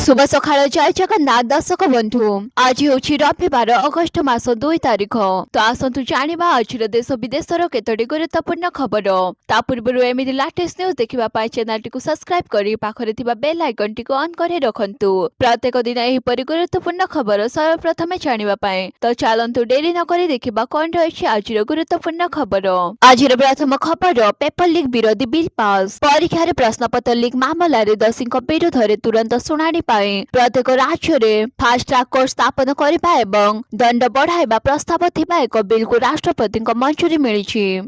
शुभ सकाळ जय जगन्नाथ दर्शक बंधु आज होछि रविवार अगस्ट मास 2 तारिख तो आसतु जानिबा आज देश विदेशर केतोटी गुरुत्वपूर्ण खबर ता पूर्व एमिति लेटेस्ट न्यूज देखिबा पाई चैनल टिकु सब्सक्राइब करी पाखरे थिबा बेल आइकन टिकु ऑन करे रखंतु प्रत्येक दिन एही परि गुरुत्वपूर्ण खबर सर्वप्रथमे जानिबा पाई तो चलंतु डेरी न करी देखिबा कोन रहिछि आज गुरुत्वपूर्ण खबर। आज प्रथम खबर पेपर लीक विरोधी बिल पास परीक्षा प्रश्नपत्र लीक मामला दोषी विरुद्ध तुरंत शुणाणी प्रत्येक राज्य में फास्ट ट्रैक कोर्ट स्थापन करने दंड बढ़ाइबा प्रस्ताव थिबा एक बिल को राष्ट्रपति मंजूरी मिली।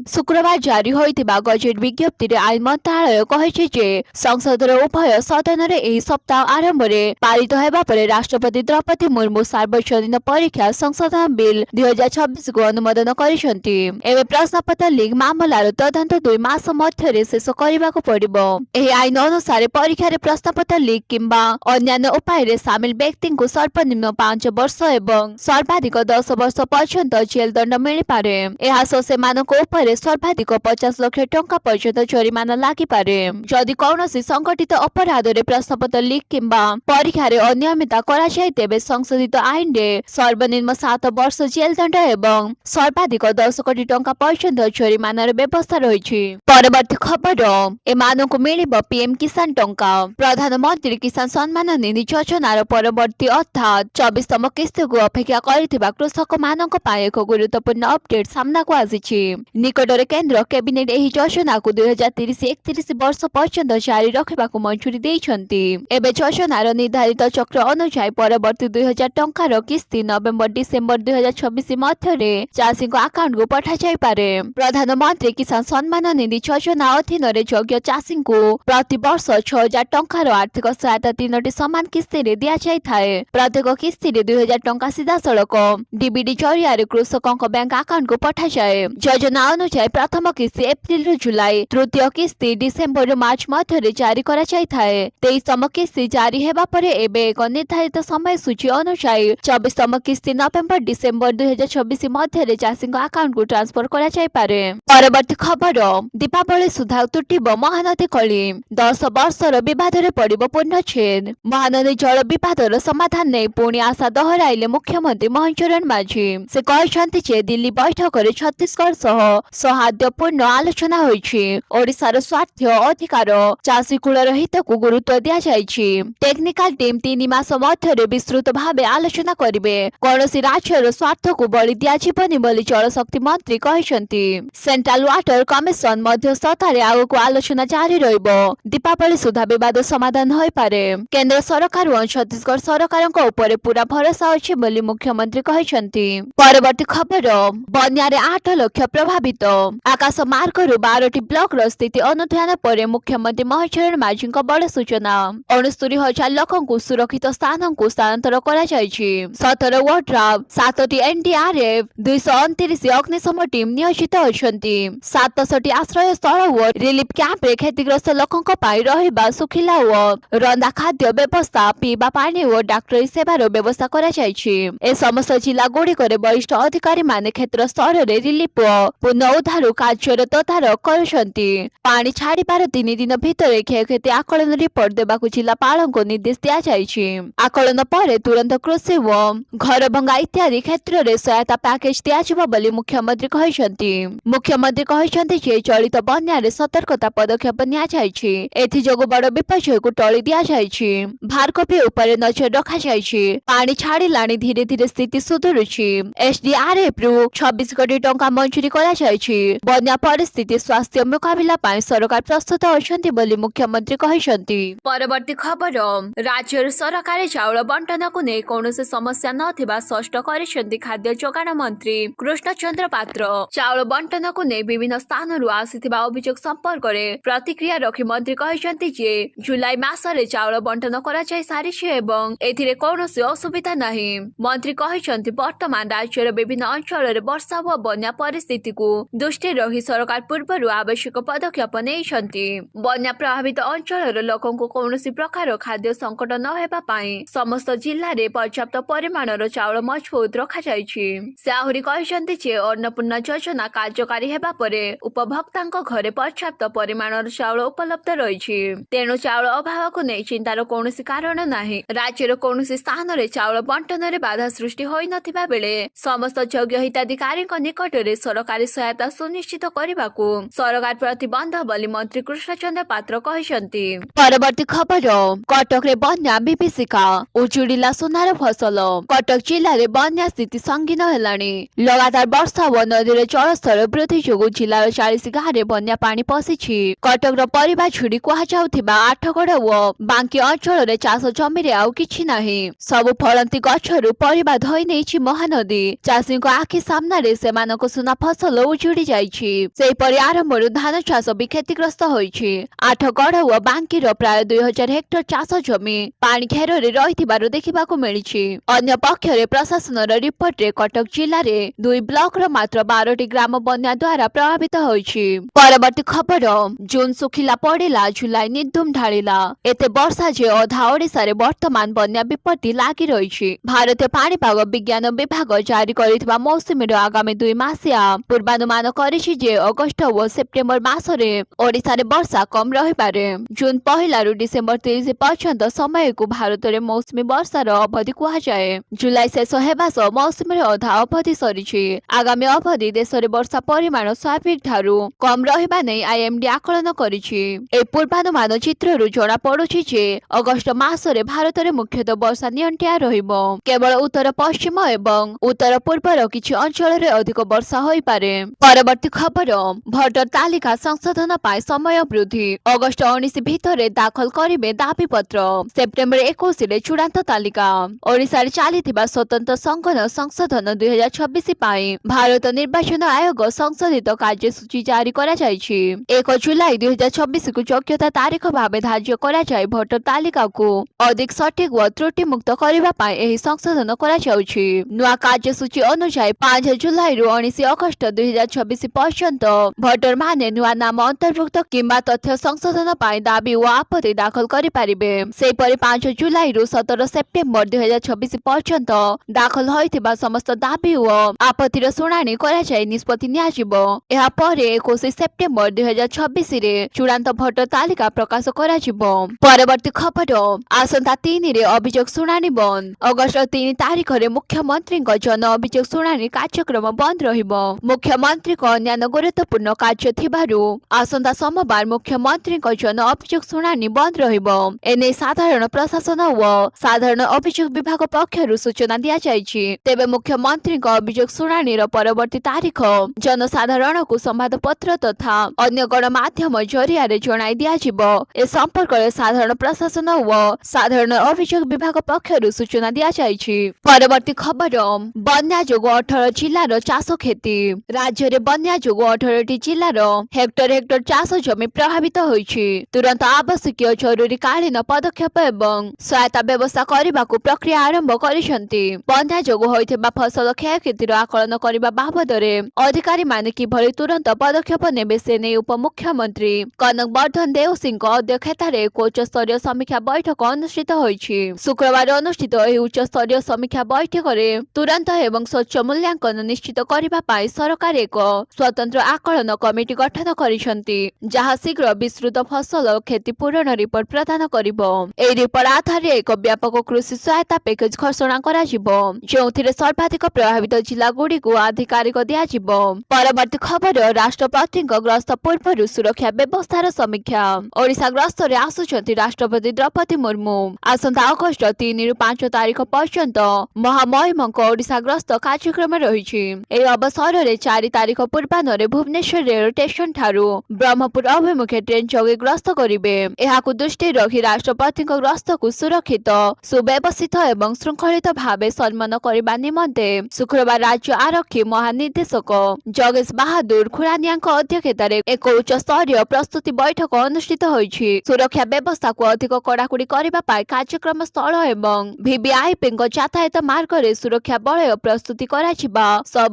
शुक्रवार जारी होइतिबा गजेट विज्ञप्ति आईन मंत्रालय कहिछि जे संसदर उभय सदन रे एही सप्ताह आरंभ में पारित हेबा परे राष्ट्रपति द्रौपदी मुर्मू सार्वजनिक परीक्षा संशोधन बिल 2026 को अनुमोदन करिसंती। एवं प्रश्नपत्र लीक मामलार तदंत 2 मास मध्य शेष करने को पड़िबो। एही आईन अनुसार परीक्षा प्रश्नपत्र लीक किंबा अन्य उपाय सामिल व्यक्ति को सर्वनिम्न 5 वर्ष एवं सर्वाधिक 10 वर्ष पर्यंत जेल दंड मिल पारे। यह सर्वाधिक 50 लाख टंका पर्यंत जरिमाना लागि पारे। जदि कौनसी संगठित अपराध रे प्रश्नपत्र लीक किंबा परीक्षा अनियमितता करा जाय तेबे संशोधित आईन रे सर्वनिम्न 7 वर्ष जेल दंड एवं सर्वाधिक 10 कोटी टंका पर्यंत जरिमानार व्यवस्था रही। परवर्ती खबर एमानकु मिलिबो पीएम किसान टंका। प्रधानमंत्री किसान सम्मान निधि योजनार परवर्ती अर्थात 24तम किस्ती को अपेक्षा करथिबा कृषक मानक पाए एक गुरुत्वपूर्ण अपडेट सामना को आसीछि। निकटरे केंद्र कैबिनेट एही योजना को 2030-31 वर्ष पर्यंत जारी रखिबाकू मंजूरी दैछंती। एबे योजनार निर्धारित चक्र अनुसार परवर्ती 2000 टंकार किस्ती नवेम्बर-डिसेम्बर 2026 मध्य चाषी अकाउंट को पठा जाय पारे। प्रधानमंत्री किसान सम्मान निधि योजना अधीन योग्य चाषी को प्रति वर्ष 6000 टंकार आर्थिक सहायता 3टी समान किस्ती रे दिया जाय थाए। प्रत्येक किस्ती रे 2000 टंका सीधा सड़क डीबीडी जरिया कृषकों बैंक अकाउंट को पठा जाए। योजना अनुसार प्रथम किस्ती एप्रिल रु जुलाई, तृतीय किस्ती डिसेम्बर रु मार्च मध्य जारी करा जाय थाए। 23तम किस्ती जारी हेबा परे एबे एक निर्धारित समय सूची अनुसार 24तम किस्ती नवेम्बर-डिसेम्बर 2026 मध्य चाषी अकाउंट को ट्रांसफर करा जाय पारे। परवर्ती खबर दीपावली सुधा तुटिबो महानदी कली 10 वर्षर विवाद रे पड़िबो पूर्णछेद। महानदी जल विवादर समाधान नहीं पुणी आशा दोहराइले मुख्यमंत्री मोहन चरण माझी। से कहछंती जे दिल्ली बैठक रे छत्तीसगढ़ सह सौहार्दपूर्ण आलोचना होइछि। ओडिशार स्वार्थ अधिकार चाषी कूलर हित को गुरुत्व दिया जाइछि। टेक्निकल टीम 3 मास मध्य विस्तृत भावे आलोचना करिवे। कौनसी राज्यर स्वार्थ को बलि दिया जिबनी बोली जलशक्ति मंत्री कहछंती। सेंट्रल वाटर कमिशन मध्यस्थतारे आगको आलोचना जारी रहिबो। दीपावली सुधा विवाद समाधान होई पारे। केंद्र सरकार और छत्तीसगढ़ सरकार ऊपर पूरा भरोसा अछि बोली मुख्यमंत्री कहछंती। परवर्ती खबर बन्या रे 8 लाख प्रभावित। आकाश मार्ग रु 12टी ब्लॉक रो स्थिति अनुध्यान पर मुख्यमंत्री मोहन चरण माझी बड़ सूचना। 69,000 लोकों को सुरक्षित स्थान को स्थानांतर करा जायछि। 17 वार्ड 7टी एनडीआरएफ 229 अग्निशम टीम नियोजित अछंती। 67टी आश्रय स्थल और रिलीफ कैंप रे क्षतिग्रस्त लोकों पाई रहिबा सुखिला और रंधा खाद्य व्यवस्था पीवा पानी और डाक्टरी सेवार व्यवस्था करा जायछि। ए समस्त जिला गुड़िक वरिष्ठ अधिकारी माने क्षेत्र स्तर रे रिलीफ पुनः उद्धार कार्य तदारख करुछंती। पानी छाड़िबार 3 दिन भितर क्षयक्षति आकलन रिपोर्ट देबाकू जिलापाल को निर्देश दिया जायछि। आकलन पर तुरंत कृषि व घर भंगा इत्यादि क्षेत्र रे सहायता पैकेज दिया जिबो बोली मुख्यमंत्री कहछंती। मुख्यमंत्री कहछंती जे चलित बन्या रे सतर्कता पदक्षेप निया जायछि। एथि जोगु बड़ विपର୍ଯ୍यय को टळी दिया जायछि। भारकपी ऊपर नजर रखा जायछि। पानी छाड़िलाणी धीरे धीरे स्थिति सुधुरुछि। एसडीआरएफ रु 26 कोटी टंका मंजूरी करा जायछि। बन्या परिस्थिति स्वास्थ्य मुकाबिला पाई सरकार प्रस्तुत अछंती बोली मुख्यमंत्री कहछंती। परवर्ती खबर राज्य सरकार चाउल बंटन को नै कोनोसी समस्या नथिबा स्पष्ट करिसंती खाद्य जोगाण मंत्री कृष्णचंद्र पात्र। चाउल बंटन को नै विभिन्न स्थानरु आसिथिबा अभियोग संपर्क रे प्रतिक्रिया रखि मंत्री कहछंती जे जुलाई मासरे चाउल बंटन करा जाय सारिछि एवं एथिरे कोनोसी असुविधा नाही। मंत्री कहछंती वर्तमान राज्यर विभिन्न अंचल रे वर्षा व बन्या परिस्थिति को दृष्टि रही सरकार पूर्वरु आवश्यक पदक्षेप नेइछंती। बन्या प्रभावित अंचल लोकों को कोनोसी प्रकार खाद्य संकट न हेबा पाई समस्त जिल्ला रे पर्याप्त परिमाणर चाउल मजबूत रखा जायछि। से आहुरी कहछंती जे अन्नपूर्णा योजना कार्यकारी हेबा परे उपभोक्तांक घरे पर्याप्त परिमाणर चाउल उपलब्ध रहिछि। तेणु चाउल अभाव को नै चिंतार कोनोसी कारण नाही। राज्यर कौनसी स्थान रे चाउल बंटन रे बाधा सृष्टि होई नथिबा बेले समस्त योग्य हिताधिकारी निकट रे सरकारी सहायता सुनिश्चित करबाकू सरकार प्रतिबंध बोली मंत्री कृष्णचंद्र पात्र कहिसंती। परवर्ती खबर कटक रे बन्या विभीषिका उजुड़िला सोनार फसल। कटक जिल्ला रे बन्या स्थिति संगीन हेलानी। लगातार वर्षा व नदी जलस्तर वृद्धि जोगु जिल्लार 40 गाँव बन्या पानी पशिछि। कटक परिवार छुड़ी कुहाଯାଉଥିବା आठगड़ व बांकी अंचल रे चाष जमी रे आउ किछि नाही। सबु फलंती गछरु परिबा धोई नेछि महानदी। चाषी को आखि सामना रे सेमानको सुना फसल उजुड़ी जाइछि। सेहि परि आरंभरु धान चाष भी क्षतिग्रस्त होइछि। आठगड़ व बांकी रो प्राय 2000 हेक्टर चाष जमी पानी घेर रे रहिथिबारु देखिबाकू मिलिछि। अन्य पक्षरे प्रशासन रिपोर्ट रे कटक जिल्ला रे 2 ब्लॉक रो मात्र 12टी ग्राम बन्या द्वारा प्रभावित होइछि। परवर्ती खबर जून सुखिला पड़िला जुलाई निर्धूम ढालिला। एते वर्षा जे अधा ओडिसा रे वर्तमान बन्या विपत्ति लागि रहिछि। भारतीय पाणीपाग विज्ञान विभाग जारी करिଥିବା मौसमी रो आगामी 2 मासिया पूर्वानुमान करिछि जे अगस्त व सेप्टेम्बर मास रे ओडिसा रे वर्षा कम रहिपारे। जून 1 रु डिसेम्बर 30 पर्यंत समय को भारत रे मौसमी वर्षा रो अवधि कुहा जाए। जुलाई शेष हेबा सह मौसमी रो अधा अवधि सरिछि। आगामी अवधि देश रे वर्षा परिमाण स्वाभाविक ठारू कम रहिबा नै आईएमडी आकलन करिछि। ए पूर्वानुमान चित्ररु जणा पडुछि जे अगस्त मास रे भारत रे मुख्यतः वर्षा नियंत्रित रहिबो। केवल उत्तर पश्चिम एवं उत्तर पूर्वर किछि अंचल रे अधिक वर्षा होई पारे। परवर्ती खबर भोटर तालिका संशोधन पाई समय वृद्धि। अगस्त 19 भितरे दाखल करिबे दाबी पत्र। सेप्टेम्बर 21 रे चूड़ांत तालिका। ओडिसा रे चालिथिबा स्वतंत्र संगठन संशोधन 2026 पाई भारत निर्वाचन आयोग संशोधित कार्यसूची जारी करा जायछि। 1 जुलाई 2026 को योग्यता तारीख भावे धार्य करा जाय भोटर तालिका को अधिक सटीक व त्रुटि मुक्त करबा पाई एही संशोधन करा जाउछि। नुआ कार्यसूची अनुसार 5 जुलाई रु 19 अगस्त 2026 पर्यंत भोटर माने नुआ नाम अंतर्भुक्त किंबा तथ्य संशोधन पाई दाबी व आपत्ति दाखल करि पारिबे। सेहि परि 5 जुलाई रु 17 सेप्टेम्बर 2026 पर्यंत दाखल होइथिबा समस्त दाबी व आपत्तिर शुणाणी करा जाय निष्पत्ति नियाजिबो। एहा परे 21 सेप्टेम्बर 2026 रे चूड़ांत भोटर तालिका प्रकाश कराजिबो। परवर्ती खबर आसंता 3 रे अभियोग शुणाणी बंद। अगस्त 3 तारिख रे मुख्यमंत्री जन अभियोग शुणाणी कार्यक्रम बंद रहिबो। मुख्यमंत्री अन्यान्य गुरुत्वपूर्ण कार्य थिबारु आसंता सोमवार मुख्यमंत्री जन अभियोग शुणाणी बंद रहिबो। एने साधारण प्रशासन व साधारण अभियोग विभाग पक्षरु सूचना दिया जायछि। तेबे मुख्यमंत्री अभियोग शुणाणी रो परवर्ती तारिख जनसाधारण को संवाद पत्र तथा अन्य गणमाध्यम जरिया रे जणाई दिया जिवो। ए संपर्क रे साधारण प्रशासन व साधारण अभियोग विभाग पक्षरु सूचना दिया जायछि। परवर्ती खबर बन्या जोगु 18 जिल्लार चाष खेती। राज्य रे बन्या जोगु 18टी जिल्लार हेक्टर हेक्टर चाष जमी प्रभावित होइछि। तुरंत आवश्यक जरूरीकालीन पदक्षेप एवं सहायता व्यवस्था करबाकू प्रक्रिया आरंभ करिसंती। बन्या जोगु होइथिबा फसल क्षयक्षतिर आकलन करबा बाबदरे अधिकारी माने किभଳି तुरंत पदक्षेप नेबे से नै उपमुख्यमंत्री कनक वर्धन देवसिंह अध्यक्षतार एक उच्च स्तरीय समीक्षा बैठक अनुष्ठित होइछि। शुक्रवार अनुष्ठित एही उच्च स्तरीय समीक्षा बैठक रे तुरंत एवं स्वच्छ मूल्यांकन निश्चित करबा पाई सरकार एक स्वतंत्र आकलन कमिटी गठन करिसंती। जहा शीघ्र विस्तृत फसल क्षतिपूरण रिपोर्ट प्रदान करिबो। एही रिपोर्ट आधारे एक व्यापक कृषि सहायता पैकेज घोषणा कराजिबो जोंथिरे सर्वाधिक प्रभावित जिल्ला गुडी को अधिकारिक दियाजिबो। परवर्ती खबर राष्ट्रपतिଙ୍କ ग्रस्त पूर्व सुरक्षा व्यवस्थार समीक्षा। ओडिशा ग्रस्त रे आसुचंती राष्ट्रपति द्रौपदी मुर्मू। आसंता अगस्त 3 रु 5 तारिख पर्यंत महामहिमଙ୍କ ओडिशा ग्रस्त कार्यक्रम रहिछि। एही अवसर रे 4 तारिख पूर्वाह्न भुवनेश्वर रेल स्टेशन ठारू ब्रह्मपुर अभिमुखे ट्रेन जोगे ग्रस्त करिवे। एहाकु दृष्टि रखी राष्ट्रपतिଙ୍କ ग्रस्त को सुरक्षित सुव्यवस्थित एवं श्रृंखलित भावे सम्मान करबा निमंते शुक्रवार राज्य आरक्षी महानिर्देशक जगेश बहादुर खुरानियाଙ୍କ अध्यक्षतार एक उच्च स्तरीय प्रस्तुति बैठक अनुष्ठित होइछि। सुरक्षा व्यवस्था को अधिक कड़ाकड़ी करबा पाई कार्यक्रम स्थल एवं वीवीआईपी यातायात मार्ग रे सुरक्षा बलय प्रस्तुति कराजिबा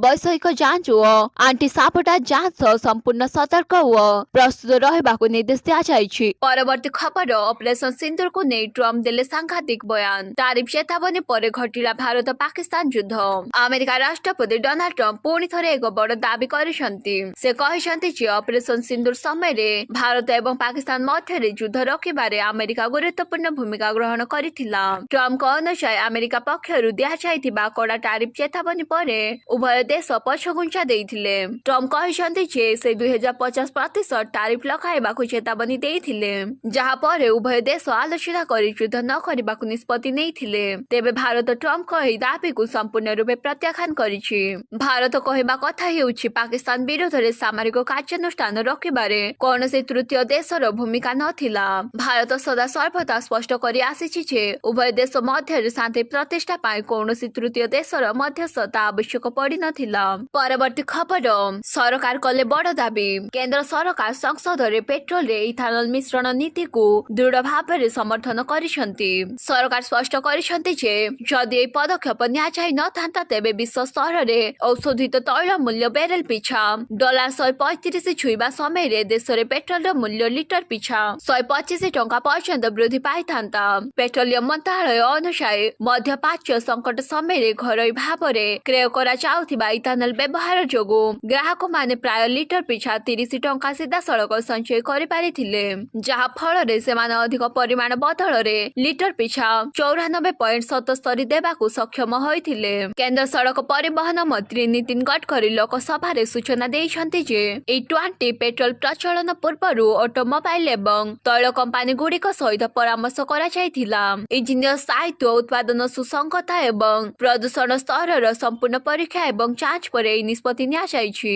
वैषयिक जांच व आंटी सापटा जांच संपूर्ण सतर्क व प्रस्तुत रहबाकू निर्देश दिया जायछि। परवर्ती खबर ऑपरेशन सिंदूर को नै ट्रम्प देले सांघातिक बयान। तारिफ चेतावनी परे घटिला भारत पाकिस्तान युद्ध। अमेरिका राष्ट्रपति डोनाल्ड ट्रम्प पुणी थरे एक बड़ दाबी करिसंती। से कहिसंती जे ऑपरेशन सिंदूर समय रे भारत एवं पाकिस्तान मध्य युद्ध रोकिबारे अमेरिका गुरुत्वपूर्ण ଗୁରୁତ୍ୱପୂର୍ଣ୍ଣ ଭୂମିକା ଗ୍ରହଣ କରିଥିଲା। ଟ୍ରମ୍ପଙ୍କ ଅନୁଯାୟୀ ଆମେରିକା ପକ୍ଷରୁ ଦିଆଯାଇଥିବା କଡ଼ା ଟାରିଫ ଚେତାବନୀ ପରେ ଉଭୟ ଦେଶ ପଛଘୁଞ୍ଚା ଦେଇଥିଲେ। ଟ୍ରମ୍ପ କହିଛନ୍ତି ଯେ ସେ 2050% ଟାରିଫ ଲଗାଇବାକୁ ଚେତାବନୀ ଦେଇଥିଲେ, ଯାହା ପରେ ଉଭୟ ଦେଶ ଆଲୋଚନା କରି ଯୁଦ୍ଧ ନ କରିବାକୁ ନିଷ୍ପତ୍ତି ନେଇଥିଲେ। ତେବେ ଭାରତ ଟ୍ରମ୍ପଙ୍କ ଏହି ଦାବିକୁ ସମ୍ପୂର୍ଣ୍ଣ ରୂପେ ପ୍ରତ୍ୟାଖ୍ୟାନ କରିଛି। ଭାରତ କହିବା କଥା ହେଉଛି ପାକିସ୍ତାନ ବିରୋଧରେ ସାମରିକ କାର୍ଯ୍ୟାନୁଷ୍ଠାନ ରୋକିବାରେ କୌଣସି ତୃତୀୟ ଦେଶର ଭୂମିକା ନଥିଲା। ଭାରତ ସଦା ସର୍ବଦା ସ୍ପଷ୍ଟ କରି ଆସିଛି ଯେ ଉଭୟ ଦେଶ ମଧ୍ୟରେ ଶାନ୍ତି ପ୍ରତିଷ୍ଠା ପାଇଁ କୌଣସି ତୃତୀୟ ଦେଶର ମଧ୍ୟସ୍ଥତା ଆବଶ୍ୟକ ପଡ଼ିନଥିଲା। ପରବର୍ତ୍ତୀ ଖବର, ସରକାର କଲେ ବଡ଼ ଦାବି। କେନ୍ଦ୍ର ସରକାର ସଂସଦରେ ପେଟ୍ରୋଲରେ ଇଥାନଲ ମିଶ୍ରଣ ନୀତିକୁ ଦୃଢ଼ ଭାବରେ ସମର୍ଥନ କରିଛନ୍ତି। ସରକାର ସ୍ପଷ୍ଟ କରିଛନ୍ତି ଯେ ଯଦି ଏହି ପଦକ୍ଷେପ ନିଆଯାଇ ନଥାନ୍ତା ତେବେ ବିଶ୍ୱ ସ୍ତରରେ ଔଷଧିତ ତୈଳ ମୂଲ୍ୟ ବେରେଲ ପିଛା $135 ଛୁଇଁବା ସମୟରେ ଦେଶରେ ପେଟ୍ରୋଲର ମୂଲ୍ୟ ଲିଟର ପିଛା 125 ଟଙ୍କା ପର୍ଯ୍ୟନ୍ତ ବୃଦ୍ଧି ପାଇଥାନ୍ତା। ପେଟ୍ରୋଲିୟମ ମନ୍ତ୍ରଣାଳୟ ଅନୁସାରେ ମଧ୍ୟପ୍ରାଚ୍ୟ ସଙ୍କଟ ସମୟରେ ଘରୋଇ ଭାବରେ କ୍ରୟ କରାଯାଉଥିବା ଇଥାନଲ ବ୍ୟବହାର ଯୋଗୁଁ ଗ୍ରାହକମାନେ ପ୍ରାୟ ଲିଟର ପିଛା 30 ଟଙ୍କା ସିଧାସଳଖ ସଞ୍ଚୟ କରିପାରିଥିଲେ, ଯାହା ଫଳରେ ସେମାନେ ଅଧିକ ପରିମାଣ ବଦଳରେ ଲିଟର ପିଛା 94.77 ଦେବାକୁ ସକ୍ଷମ ହୋଇଥିଲେ। କେନ୍ଦ୍ର ସଡ଼କ ପରିବହନ ମନ୍ତ୍ରୀ ନୀତିନ ଗଡ଼କରୀ ଲୋକସଭାରେ ସୂଚନା ଦେଇଛନ୍ତି ଯେ E20 ପେଟ୍ରୋଲ ପ୍ରଚଳନ ପୂର୍ବରୁ ଅଟୋମୋବାଇଲ ଏବଂ ତୈଳ କମ୍ପାନୀଗୁଡ଼ିକ ସହିତ ପରାମର୍ଶ କରାଯାଇଥିଲା। ଇଞ୍ଜିନିୟର ସ୍ଥାୟିତ୍ୱ, ଉତ୍ପାଦନ ସୁସଙ୍ଗତା ଏବଂ ପ୍ରଦୂଷଣ ସ୍ତରର ସମ୍ପୂର୍ଣ୍ଣ ପରୀକ୍ଷା ଏବଂ ଯାଞ୍ଚ ପରେ ଏହି ନିଷ୍ପତ୍ତି ନିଆଯାଇଛି।